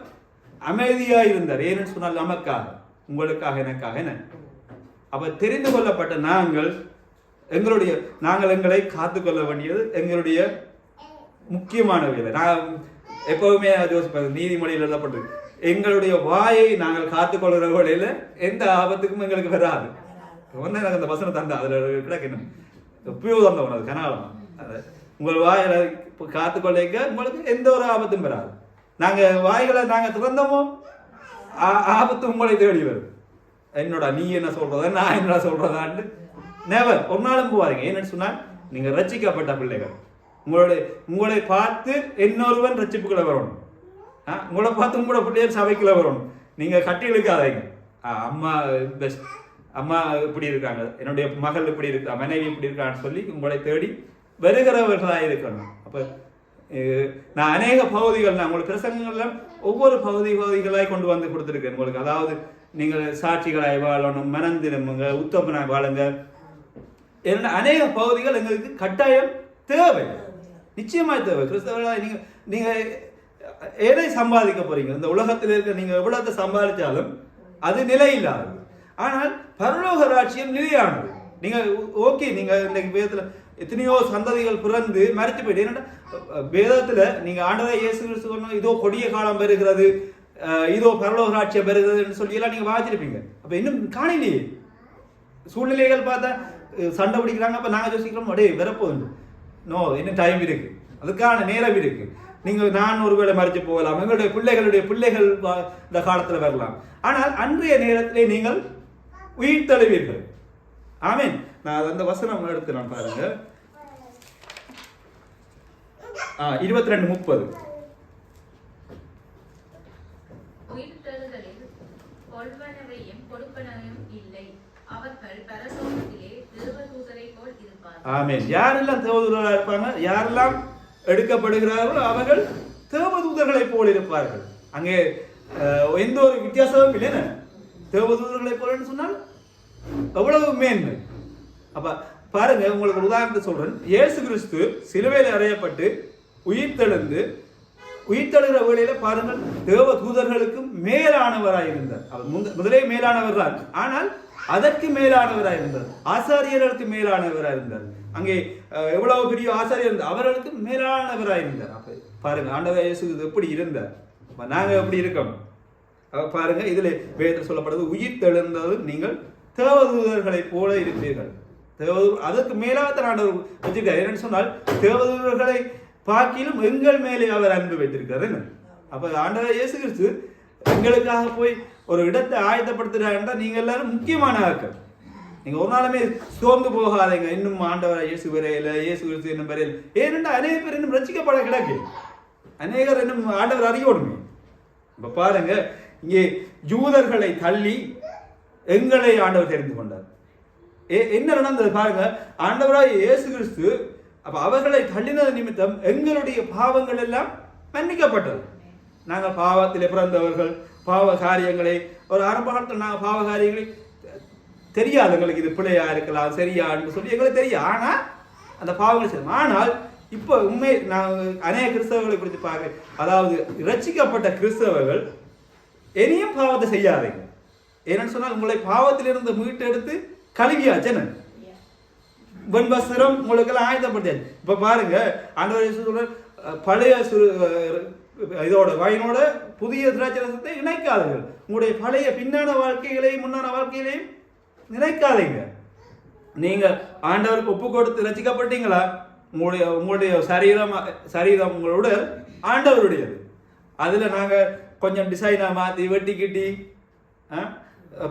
அமைதியா இருந்தார். ஏன்னு சொன்னால் நமக்காக, உங்களுக்காக, எனக்காக. என்ன அப்ப தெரிந்து கொள்ளப்பட்ட நாங்கள் எங்களை காத்துக்கொள்ள வேண்டியது எங்களுடைய முக்கியமான வேலை. நான் எப்பவுமே யோசிப்பேன், நீதிமொழியில் எழுதப்பட்டு எங்களுடைய வாயை நாங்கள் காத்துக்கொள்கிற வேலையில எந்த ஆபத்துக்கும் எங்களுக்கு வராது. எனக்கு அந்த வசனம் தந்தா அதுல கிடக்கணும் எப்பயோ தந்தவன் அது கனாலம். உங்கள் வாயில காத்துக்கொள்ளைக்க உங்களுக்கு எந்த ஒரு ஆபத்தும் வராது. நாங்க வாய்களை நாங்க திறந்தோமோ ஆபத்து உங்களை தேடி வரும். என்னோட நீ என்ன சொல்றதா நான் என்ன சொல்றதான்னு நேவர் ஒரு நாளும் போவாருங்க. என்னன்னு சொன்னா நீங்க ரட்சிக்கப்பட்ட பிள்ளைகள், உங்களை பார்த்து இன்னொருவன் ரட்சிப்புக்குள்ள வரணும். உங்களை பார்த்து உங்களோட பிள்ளைகள் சபைக்குள்ள வரணும். நீங்க கட்டி இழுக்காதீங்க. அம்மா பெஸ்ட், அம்மா இப்படி இருக்காங்க, என்னுடைய மகள் இப்படி இருக்கா, மனைவி இப்படி இருக்கான்னு சொல்லி உங்களை தேடி வருகிறவர்களாக இருக்கணும். அப்ப நான் அநேக பகுதிகள், நான் உங்களுக்கு பிரசங்கங்கள்லாம் ஒவ்வொரு பகுதிகளாய் கொண்டு வந்து கொடுத்துருக்கேன் உங்களுக்கு. அதாவது நீங்கள் சாட்சிகளாய் வாழணும், மனம் திரும்புங்க, உத்தமனாய் வாழுங்க. அநேக பகுதிகள் எங்களுக்கு கட்டாயம் தேவை, நிச்சயமாய் தேவை. கிறிஸ்தவர்களாய் நீங்க எதை சம்பாதிக்க போறீங்க? இந்த உலகத்தில் இருக்க நீங்க எவ்வளவு சம்பாதிச்சாலும் அது நிலையில்லாதது. ஆனால் பரலோக ராஜ்யம் நிலையானது. நீங்க ஓகே, நீங்க இன்னைக்கு வேதத்துல எத்தனையோ சந்ததிகள் பிறந்து மறைத்து போயிட்டு, என்னன்னா வேதத்துல நீங்க ஆண்டவராய் இயேசு கிறிஸ்து இதோ கொடிய காலம் பெறுகிறது, இதோ பரலோக ராஜ்யம் பெறுகிறதுன்னு சொல்லி எல்லாம் நீங்க வாசிச்சிருப்பீங்க. அப்ப இன்னும் காணலையே. சூழ்நிலைகள் பார்த்தா சண்டை பிடிக்கிறாங்க. அப்ப நாங்க யோசிக்கிறோம், அடே வரப்போகுது, நோ இன்னும் டைம் இருக்கு, அதுக்கான நேரம் இருக்கு. நான் ஒருவேளை மறைச்சு போகலாம், எங்களுடைய பிள்ளைகள் இந்த காலத்துல வரலாம். ஆனால் அன்றைய நேரத்திலே நீங்கள் உயிர் தழுவீர்கள். ஆமென். நான் அந்த வசனம் எடுத்து நான் பாருங்க, 22:30. உயிர்த்தெழுதலில் கொள்வனவையும் கொடுப்பனவையும் இல்லை, அவர்கள் பரலோகத்திலே தேவதூதரை போல் இருப்பார்கள். ஆமென். யாரெல்லாம் தேவதூதர்களாக இருப்பாங்க, யாரெல்லாம் எடுக்கப்படுகிறார்களோ அவர்கள் தேவதூதர்களை போல் இருப்பார்கள். அங்கே எந்த ஒரு வித்தியாசமும் இல்லை. தேவதூதர்களை போலன்னு சொன்னால் எவ்வளவு மேன்மை. அப்ப பாருங்க, உங்களுக்கு ஒரு உதாரணத்தை சொல்றேன். இயேசு கிறிஸ்து சிலுவையில் அறையப்பட்டு உயிர்த்தெழுகிற வேளையில பாருங்கள், தேவதூதர்களுக்கும் மேலானவராய் இருந்தார். அவர் முதலே மேலானவர் தான், ஆனால் அதற்கு மேலானவராய் இருந்தார். ஆசாரியர்களுக்கு மேலானவராய் இருந்தார். அங்கே எவ்வளவு பெரிய ஆசாரியர் இருந்தார், அவர்களுக்கு மேலானவராய் இருந்தார். அப்ப பாருங்க, ஆண்டவர் இயேசு எப்படி இருந்தார், நாங்க எப்படி இருக்கோம் பாருங்க. இதுல வேதத்தில் சொல்லப்படுறது, உயிர் தெழுந்தது நீங்கள் தேவதூதர்களை போல இருப்பீர்கள். அதற்கு மேலாக ஆண்டவர் வச்சிருக்கார். என்னன்னு சொன்னால், தேவதூதர்களை பார்க்கிலும் எங்கள் மேலே அவர் அன்பு வைத்திருக்கிறார். அப்ப ஆண்டவர் இயேசு கிறிஸ்து எங்களுக்காக போய் ஒரு இடத்தை ஆயத்தப்படுத்துறாருன்னா நீங்க எல்லாரும் முக்கியமான ஆட்கள். நீங்க ஒரு நாளுமே சோர்ந்து போகாதீங்க. இன்னும் ஆண்டவர் இயேசு வரையில, இயேசு கிறிஸ்து இன்னும் வரையில். ஏனென்றா அநேக பேர் இன்னும் ரட்சிக்கப்பட கிடக்கு, அநேகர் இன்னும் ஆண்டவர் அறியோடுமே. இப்ப பாருங்க, இங்கே யூதர்களை தள்ளி எங்களை ஆண்டவர் தெரிந்து கொண்டார். என்ன நடந்தது பாருங்க, ஆண்டவராய் இயேசு கிறிஸ்து அப்ப அவர்களை தள்ளினது நிமித்தம் எங்களுடைய பாவங்கள் எல்லாம் மன்னிக்கப்பட்டது. நாங்கள் பாவத்திலே பிறந்தவர்கள், பாவ காரியங்களை ஒரு ஆரம்ப காலத்தில் நாங்கள் பாவ காரியங்களை தெரியாது, எங்களுக்கு இது பிள்ளையா இருக்கலாம் சரியான்னு சொல்லி எங்களுக்கு தெரியும். ஆனால் அந்த பாவங்களை செய்யும். ஆனால் இப்போ உண்மை நான் அநேக கிறிஸ்தவர்களை குறித்து பார்க்க, அதாவது இரட்சிக்கப்பட்ட கிறிஸ்தவர்கள் இனியும் பாவத்தை செய்யாதீங்க. ஏன்னு சொன்னால் உங்களை பாவத்திலிருந்து மீட்டெடுத்து கழுவியாச்சு, வெண்வஸ்திரம் உங்களுக்கெல்லாம் ஆயத்தப்படுத்தாச்சு. இப்போ பாருங்க, ஆண்டவர் சொல்றார், பழைய இதோட வாயினோட புதிய திராட்சை ரசத்தை இணைக்காதீர்கள். உங்களுடைய பழைய பின்னான வாழ்க்கைகளையும் முன்னான வாழ்க்கைகளையும் நினைக்காதீங்க. நீங்க ஆண்டவருக்கு ஒப்பு கொடுத்து ரசிக்கப்பட்டீங்களா? உங்களுடைய சரீரம் உங்களோட ஆண்டவருடையது. அதுல நாங்க கொஞ்சம் டிசைனா மாத்தி வெட்டி கிட்டி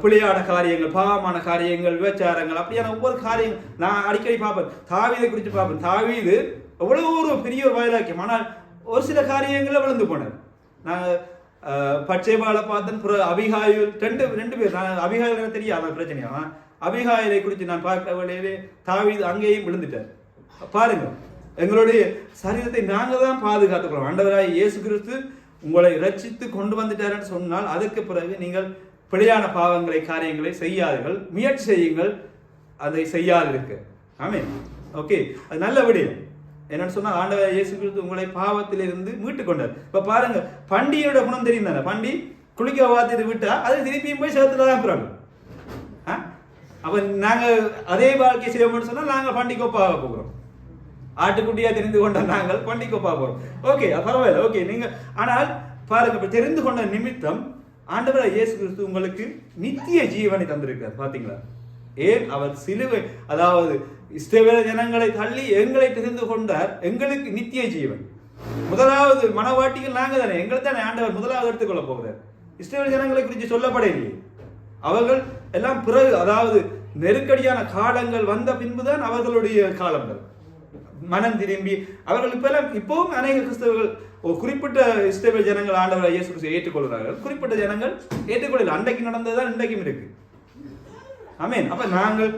பிள்ளையான காரியங்கள், பாவமான காரியங்கள், விபச்சாரங்கள், அப்படியான ஒவ்வொரு காரியங்கள் நான் அடிக்கடி பார்ப்பேன். தாவீதை குறித்து பார்ப்பேன். தாவீது எவ்வளவு ஒரு பெரிய ஒரு வயலாக்கியம், ஆனால் ஒரு சில காரியங்களில் விழுந்து போனார். நான் பச்சைபாலை பார்த்தேன், அபிகாயில் ரெண்டு பேர். நான் அபிகாயில் தெரியாது பிரச்சனையா, அபிகாயிலை குறித்து நான் பார்க்க வேலையிலே தாவீது அங்கேயும் விழுந்துட்டார். பாருங்க, எங்களுடைய சரீரத்தை நாங்கள் தான் பாதுகாத்துக்கிறோம். ஆண்டவராய் இயேசு கிறிஸ்து உங்களை ரட்சித்து கொண்டு வந்துட்டாருன்னு சொன்னால் அதுக்கு பிறகு நீங்கள் பிழையான பாவங்களை காரியங்களை செய்யாதீர்கள், முயற்சி செய்யுங்கள், அதை செய்யாதிருக்கு. ஆமென். ஓகே, அது நல்ல விடயம். என்னன்னு சொன்னா ஆண்டவர் இயேசு கிறிஸ்து உங்களை பாவத்திலிருந்து மீட்டு கொண்டார். இப்ப பாருங்க, பண்டியோட குணம் தெரியும் தானே. பண்டி குளிக்க வாத்திட்டு விட்டா அது திருப்பியும் போய் சேத்துல தான் போறாங்க. அப்ப நாங்க அதே வாழ்க்கை செய்வோம்னு சொன்னா நாங்க பண்டிகோப்பாக போகிறோம். ஆட்டுக்குட்டியா தெரிந்து கொண்ட நாங்கள் பண்டிகோப்பாக போறோம். ஓகே, பரவாயில்ல. ஓகே, நீங்க ஆனால் பாருங்க, இப்ப தெரிந்து கொண்ட நிமித்தம் ஆண்டவர் இயேசு கிறிஸ்து உங்களுக்கு நித்திய ஜீவனை தந்திருக்கிறார். பாத்தீங்களா? ஏன் அவர் சிலுவை, அதாவது இஸ்ரவேல் ஜனங்களை தள்ளி எங்களை தெரிந்து கொண்டார், எங்களுக்கு நித்திய ஜீவன். முதலாவது மனவாட்டிகள் நாங்க தானே, எங்களை தானே ஆண்டவர் முதலாவது எடுத்துக்கொள்ள போகிறார். இஸ்ரவேல் ஜனங்களை குறித்து சொல்லப்படவில்லை. அவர்கள் எல்லாம் பிறகு, அதாவது நெருக்கடியான காலங்கள் வந்த பின்புதான் அவர்களுடைய காலங்கள் மனம் திரும்பி அவர்கள் இப்பவும் அநேக கிறிஸ்தவர்கள் ஒரு குறிப்பிட்ட இஸ்ரவேல் ஜனங்கள் ஆண்டவரை இயேசு கிறிஸ்துவை ஏற்றுக்கொள்கிறார்கள், குறிப்பிட்ட ஜனங்கள் ஏற்றுக்கொள்ளல. அன்றைக்கு நடந்ததுதான் இன்றைக்கும் இருக்கு. ஆமென். அப்ப நாங்கள்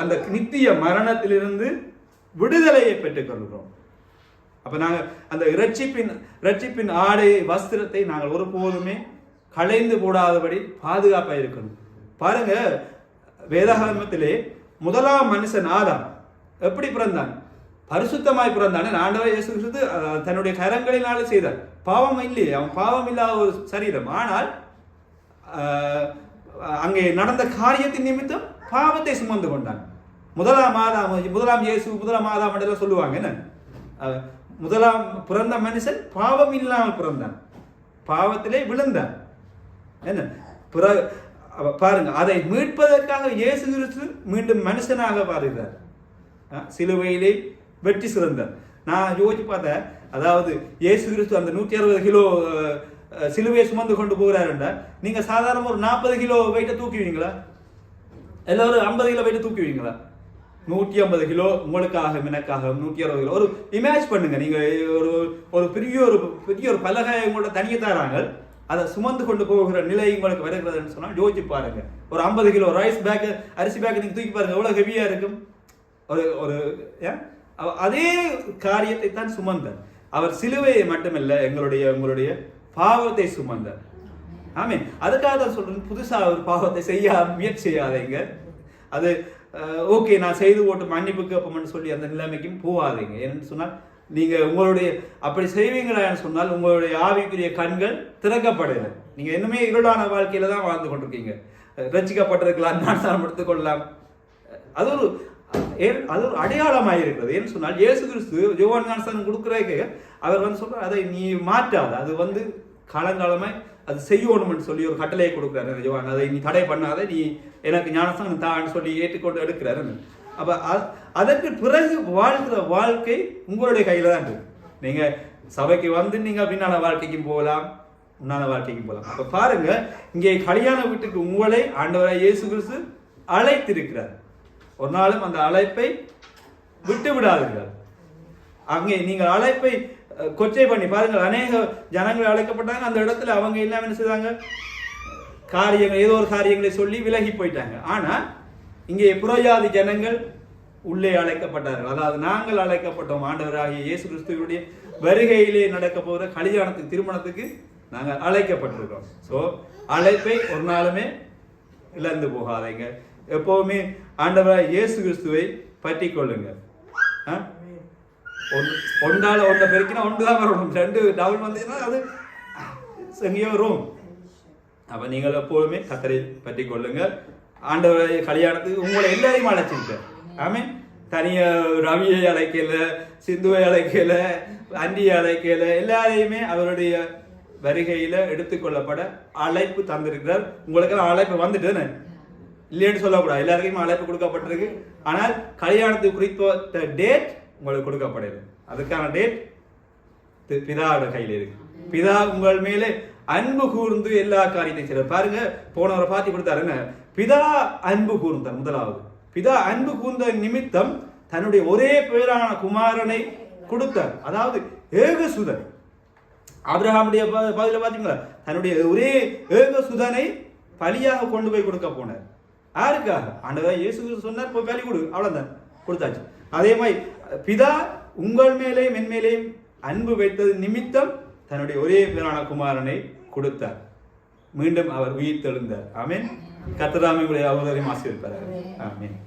அந்த நித்திய மரணத்திலிருந்து விடுதலையை பெற்றுக் கொள்கிறோம். அப்ப நாங்க அந்த இரட்சிப்பின் ஆடை வஸ்திரத்தை நாங்கள் ஒருபோதுமே களைந்து போடாதபடி பாதுகாப்பாக இருக்கணும். பாருங்க, வேதாகமத்திலே முதலாம் மனுஷன் ஆதாம் எப்படி பிறந்தான்? பரிசுத்தமாய் பிறந்தானே. ஆண்டவர் இயேசு கிறிஸ்து தன்னுடைய கரங்களினாலே செய்தார். பாவம் இல்லையே, அவன் பாவம் இல்லாத ஒரு சரீரம். ஆனால் அங்கே நடந்த காரியத்தின் நிமித்தம் பாவத்தை சுமந்து கொண்டான். முதலாம் இயேசு முதலாம் ஆதாம் என்று சொல்லுவாங்க. என்ன, முதலாம் பிறந்த மனுஷன் பாவம் இல்லாமல் பிறந்தான், பாவத்திலே விழுந்தான். என்ன பாருங்க, அதை மீட்பதற்காக இயேசு கிறிஸ்து மீண்டும் மனுஷனாக வருகிறார். சிலுவையிலே வெற்றி சிறந்தார். நான் யோசிச்சு பார்த்தேன், அதாவது இயேசு கிறிஸ்து அந்த 160 கிலோ சிலுவையை சுமந்து கொண்டு போகிறாருண்டா, நீங்க சாதாரண ஒரு 40 கிலோ வெயிட்டை தூக்குவீங்களா? எல்லாரும் 50 கிலோ வெயிட்டை தூக்குவீங்களா? 150 கிலோ உங்களுக்காக எனக்காக 160 கிலோ. ஒரு இமேஜ் பண்ணுங்க, நீங்க ஒரு பெரிய ஒரு பலகை உங்களோட தனியை தராங்க, அதை சுமந்து கொண்டு போகிற நிலை உங்களுக்கு வருகிறதுன்னு சொன்னால் யோசிச்சு பாருங்க. ஒரு 50 கிலோ ரைஸ் பேக், அரிசி பேக் நீங்க தூக்கி பாருங்க, எவ்வளவு ஹெவியா இருக்கும். ஒரு அதே காரியத்தை தான் சுமந்தார் அவர். சிலுவையை மட்டுமல்ல, உங்களுடைய பாவத்தை சுமந்தார். ஆமென். அதுக்காக தான் சொல்றேன், புதுசா ஒரு பாவத்தை செய்ய முயற்சி செய்யாதீங்க. அது ஓகே, நான் செய்து போட்டு மன்னிப்பு கேட்போம்னு சொல்லி அந்த நிலைமைக்கும் போகாதீங்க. ஏன்னு சொன்னால் நீங்க உங்களுடைய அப்படி செய்வீங்களான்னு சொன்னால் உங்களுடைய ஆவிக்குரிய கண்கள் திறக்கப்படலை. நீங்க இன்னுமே இருளான வாழ்க்கையில தான் வாழ்ந்து கொண்டிருக்கீங்க. ரட்சிக்கப்பட்டிருக்கலாம், ஞானஸ்நானம் எடுத்துக்கொள்ளலாம், அது ஒரு அடையாளமாக இருக்கிறது. ஏன்னு சொன்னால் இயேசு கிறிஸ்து யோவான் ஞானஸ்நானம் கொடுக்குறதுக்கு அவர் சொல்றார், அதை நீ மாற்றாத, அது காலங்காலமாய் அது செய்யணும்னு சொல்லி ஒரு கட்டளையை கொடுக்குறாரு யோவான். அதை நீ தடை பண்ணாத, நீ எனக்கு ஞானஸ்நானம் தான் சொல்லி ஏற்றுக்கொண்டு எடுக்கிறாரு. அப்ப அதற்கு பிறகு வாழ்கிற வாழ்க்கை உங்களுடைய கையில தான் இருக்கு. நீங்க சபைக்கு வந்து நீங்க பின்னான வாழ்க்கைக்கும் போகலாம், முன்னான வாழ்க்கைக்கும் போகலாம். அப்ப பாருங்க, இங்கே கல்யாண வீட்டுக்கு உங்களை ஆண்டவராய் இயேசு கிறிஸ்து அழைத்திருக்கிறார். ஒரு நாளும் அந்த அழைப்பை விட்டு விடாதீர்கள். அங்கே நீங்கள் அழைப்பை கொச்சை பண்ணி பாருங்கள். அநேக ஜனங்கள் அழைக்கப்பட்டாங்க, அந்த இடத்துல அவங்க எல்லாம் என்ன செய்தாங்க, காரியங்கள் ஏதோ ஒரு காரியங்களை சொல்லி விலகி போயிட்டாங்க. ஆனா இங்கே புறஜாதி ஜனங்கள் உள்ளே அழைக்கப்பட்டார்கள். அதாவது நாங்கள் அழைக்கப்பட்டோம். ஆண்டவராகிய இயேசு கிறிஸ்துவினுடைய வருகையிலே நடக்க போகிற கல்யாணத்துக்கு, திருமணத்துக்கு நாங்கள் அழைக்கப்பட்டிருக்கோம். ஸோ அழைப்பை ஒரு நாளுமே இழந்து போகாதீங்க. எப்பவுமே ஆண்டவராய் இயேசு கிறிஸ்துவை பற்றி கொள்ளுங்க. ஒன்றால ஒன்றை பெருக்கினா ஒன்று தான் வரும், 2 டவுன் வந்ததுன்னா அது எங்கேயோ வரும். அப்ப நீங்கள் எப்போதுமே கர்த்தரை பற்றி கொள்ளுங்க. ஆண்டவரை கல்யாணத்துக்கு உங்களை எல்லாரையும் அழைச்சிருக்க. ஆமென். தனிய ரவியை அழைக்கல, சிந்துவை அழைக்கல, அண்டியை அழைக்கல, எல்லாரையுமே அவருடைய வருகையில எடுத்துக்கொள்ளப்பட அழைப்பு தந்திருக்கிறார். உங்களுக்கு அழைப்பு வந்துட்டு இல்லைன்னு சொல்லக்கூடாது, எல்லாருக்குமே அழைப்பு கொடுக்கப்பட்டிருக்கு. ஆனால் கல்யாணத்துக்கு குறித்த டேட் உங்களுக்கு கொடுக்கப்படல. அதுக்கான டேட் பிதாவோட கையில் இருக்கு. பிதா உங்கள் மேலே அன்பு கூர்ந்து எல்லா காரியத்தையும் செய்யறார். பாருங்க, போனவரை பார்த்து கொடுத்தாருங்க. பிதா அன்பு கூர்ந்தார். முதலாவது பிதா அன்பு கூர்ந்த நிமித்தம் தன்னுடைய ஒரே பேரான குமாரனை கொடுத்தார். அதாவது ஏகசுதன். ஆபிரகாமுடைய பதில பாத்தீங்களா? தன்னுடைய ஒரே ஏகசுதனை பலியாக கொண்டு போய் கொடுக்க போனார். யாருக்காக? ஆண்டவராய் இயேசு கிறிஸ்து சொன்னார், போய் பலி கொடு, அவ்வளவுதான், கொடுத்தாச்சு. அதே மாதிரி பிதா உங்கள் மேலேயும் என் மேலேயும் அன்பு வைத்தது நிமித்தம் தன்னுடைய ஒரே பேரான குமாரனை கொடுத்தார். மீண்டும் அவர் உயிர் தெழுந்தார். ஆமென். கர்த்தர் உங்களை அவரையும் ஆசீர்வதிப்பார். ஆமென்.